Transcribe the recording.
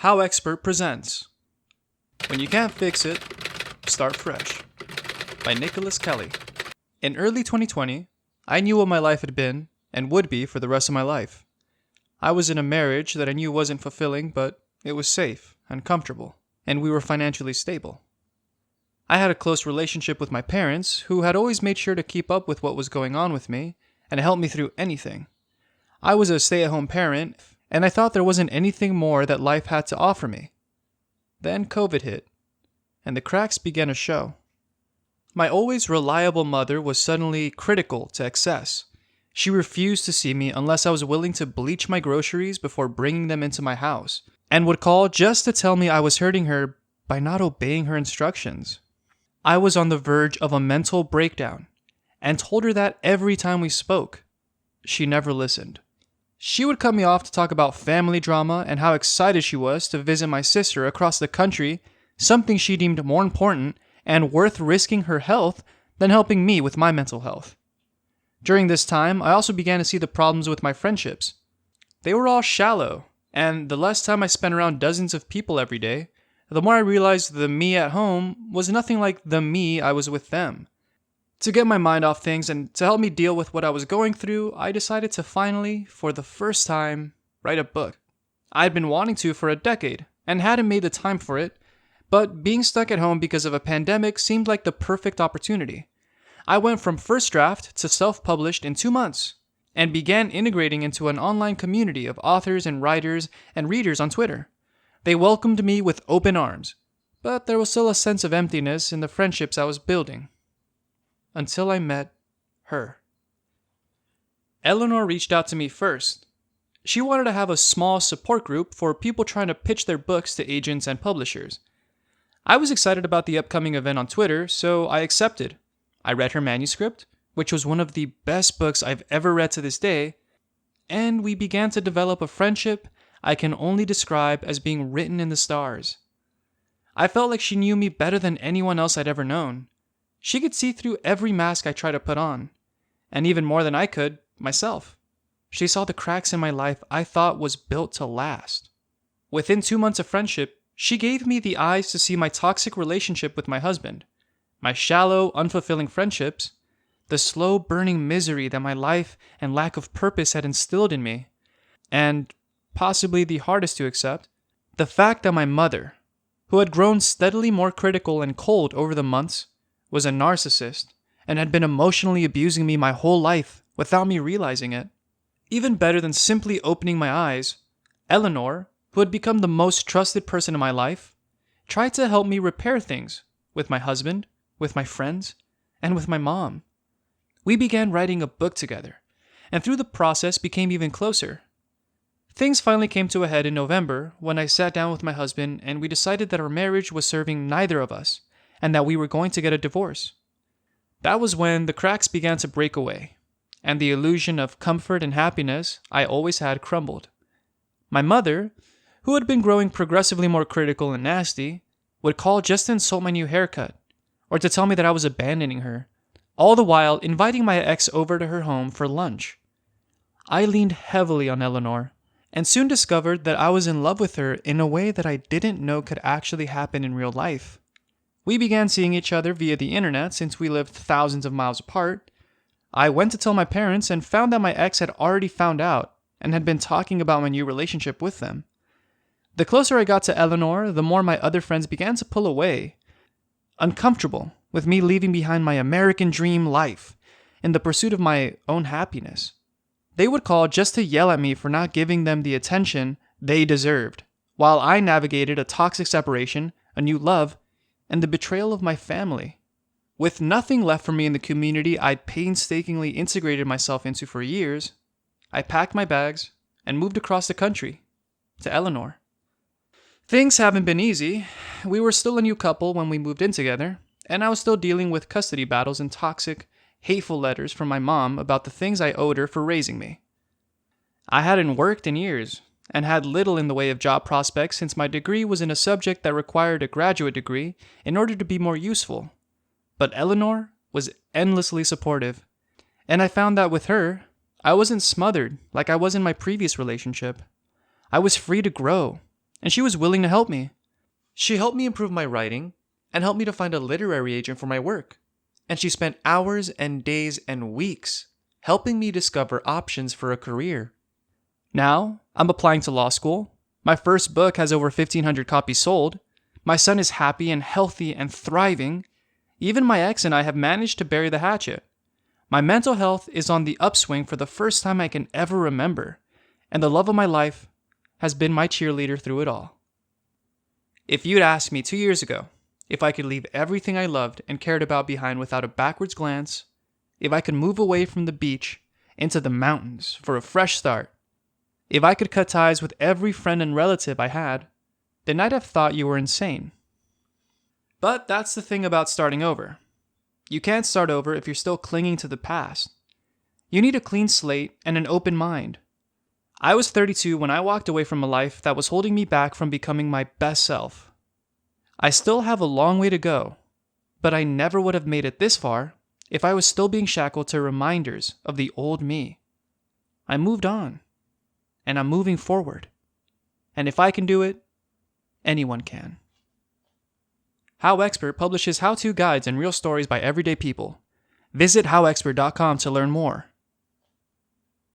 HowExpert presents When You Can't Fix It, Start Fresh by Nicholas Kelly. In early 2020, I knew what my life had been and would be for the rest of my life. I was in a marriage that I knew wasn't fulfilling, but it was safe and comfortable, and we were financially stable. I had a close relationship with my parents, who had always made sure to keep up with what was going on with me and help me through anything. I was a stay-at-home parent, and I thought there wasn't anything more that life had to offer me. Then COVID hit, and the cracks began to show. My always reliable mother was suddenly critical to excess. She refused to see me unless I was willing to bleach my groceries before bringing them into my house, and would call just to tell me I was hurting her by not obeying her instructions. I was on the verge of a mental breakdown, and told her that every time we spoke. She never listened. She would cut me off to talk about family drama and how excited she was to visit my sister across the country, something she deemed more important and worth risking her health than helping me with my mental health. During this time, I also began to see the problems with my friendships. They were all shallow, and the less time I spent around dozens of people every day, the more I realized the me at home was nothing like the me I was with them. To get my mind off things and to help me deal with what I was going through, I decided to finally, for the first time, write a book. I had been wanting to for a decade and hadn't made the time for it, but being stuck at home because of a pandemic seemed like the perfect opportunity. I went from first draft to self-published in 2 months and began integrating into an online community of authors and writers and readers on Twitter. They welcomed me with open arms, but there was still a sense of emptiness in the friendships I was building. Until I met her. Eleanor reached out to me first. She wanted to have a small support group for people trying to pitch their books to agents and publishers. I was excited about the upcoming event on Twitter, so I accepted. I read her manuscript, which was one of the best books I've ever read to this day, and we began to develop a friendship I can only describe as being written in the stars. I felt like she knew me better than anyone else I'd ever known. She could see through every mask I tried to put on, and even more than I could, myself. She saw the cracks in my life I thought was built to last. Within 2 months of friendship, she gave me the eyes to see my toxic relationship with my husband, my shallow, unfulfilling friendships, the slow burning misery that my life and lack of purpose had instilled in me, and, possibly the hardest to accept, the fact that my mother, who had grown steadily more critical and cold over the months, was a narcissist and had been emotionally abusing me my whole life without me realizing it. Even better than simply opening my eyes, Eleanor, who had become the most trusted person in my life, tried to help me repair things with my husband, with my friends, and with my mom. We began writing a book together, and through the process became even closer. Things finally came to a head in November when I sat down with my husband and we decided that our marriage was serving neither of us, and that we were going to get a divorce. That was when the cracks began to break away, and the illusion of comfort and happiness I always had crumbled. My mother, who had been growing progressively more critical and nasty, would call just to insult my new haircut, or to tell me that I was abandoning her, all the while inviting my ex over to her home for lunch. I leaned heavily on Eleanor, and soon discovered that I was in love with her in a way that I didn't know could actually happen in real life. We began seeing each other via the internet since we lived thousands of miles apart. I went to tell my parents and found that my ex had already found out and had been talking about my new relationship with them. The closer I got to Eleanor, the more my other friends began to pull away, uncomfortable with me leaving behind my American dream life in the pursuit of my own happiness. They would call just to yell at me for not giving them the attention they deserved, while I navigated a toxic separation, a new love, and the betrayal of my family. With nothing left for me in the community I'd painstakingly integrated myself into for years, I packed my bags and moved across the country to Eleanor. Things haven't been easy. We were still a new couple when we moved in together, and I was still dealing with custody battles and toxic, hateful letters from my mom about the things I owed her for raising me. I hadn't worked in years, and had little in the way of job prospects since my degree was in a subject that required a graduate degree in order to be more useful. But Eleanor was endlessly supportive, and I found that with her, I wasn't smothered like I was in my previous relationship. I was free to grow, and she was willing to help me. She helped me improve my writing and helped me to find a literary agent for my work. And she spent hours and days and weeks helping me discover options for a career. Now, I'm applying to law school. My first book has over 1,500 copies sold. My son is happy and healthy and thriving. Even my ex and I have managed to bury the hatchet. My mental health is on the upswing for the first time I can ever remember, and the love of my life has been my cheerleader through it all. If you'd asked me 2 years ago if I could leave everything I loved and cared about behind without a backwards glance, if I could move away from the beach into the mountains for a fresh start, if I could cut ties with every friend and relative I had, then I'd have thought you were insane. But that's the thing about starting over. You can't start over if you're still clinging to the past. You need a clean slate and an open mind. I was 32 when I walked away from a life that was holding me back from becoming my best self. I still have a long way to go, but I never would have made it this far if I was still being shackled to reminders of the old me. I moved on, and I'm moving forward. And if I can do it, anyone can. HowExpert publishes how-to guides and real stories by everyday people. Visit HowExpert.com to learn more.